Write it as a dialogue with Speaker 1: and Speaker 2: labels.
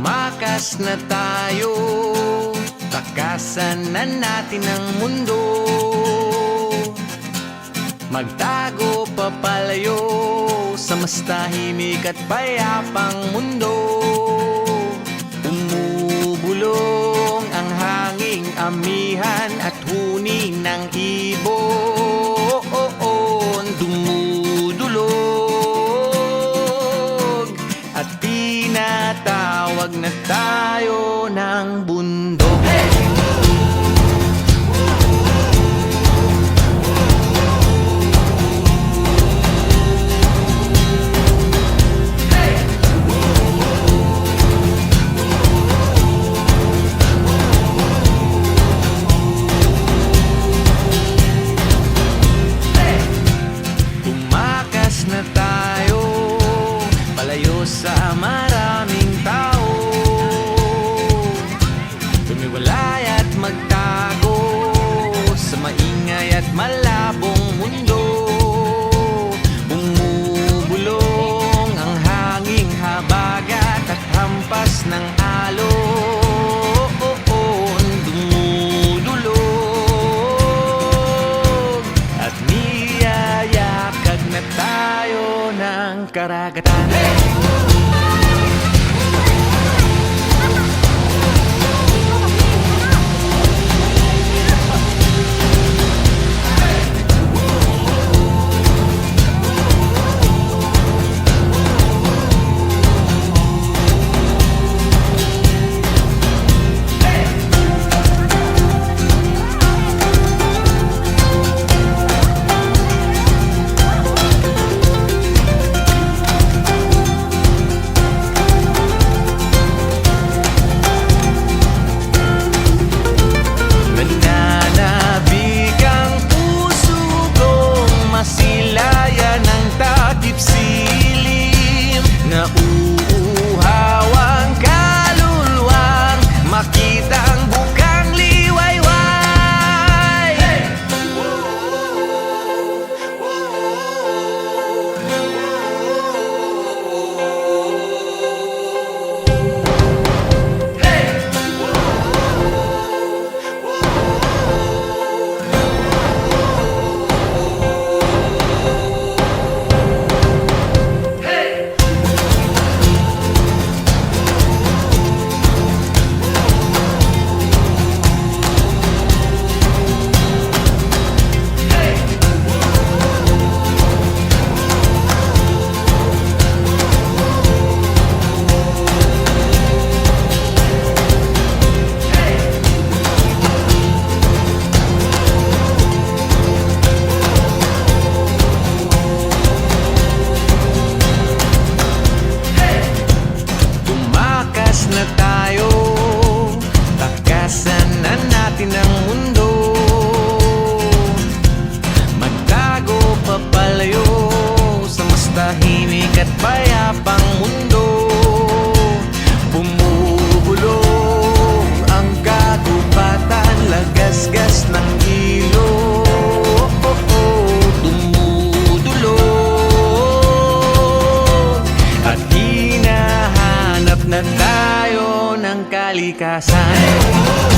Speaker 1: Tumakas na tayo, takasan na natin ang mundo. Magtago papalayo sa mas tahimik at payapang mundo. Umubulong ang hanging amihan at huni ng ibon. Dumudulog at tinatawag na tayo ng bundok. Na tayo, palayo sa maraming tao. Tumiwalay at magtago sa maingay at malabong mundo. Bumubulong ang hanging habagat at hampas ng alon. Dumudulog at niyayakag na tayo ng karagatan. Nauuhawang kaluluwang makita ang bukang liwayway. Hey! Na tayo, takasan na natin ang mundo. Magtago papalayo sa mas tahimik at payapang mundo. Bumubulong ang kagubatan, lagasgas ng ilog. Dumudulog at hinahanap na tayo ng kalikasan.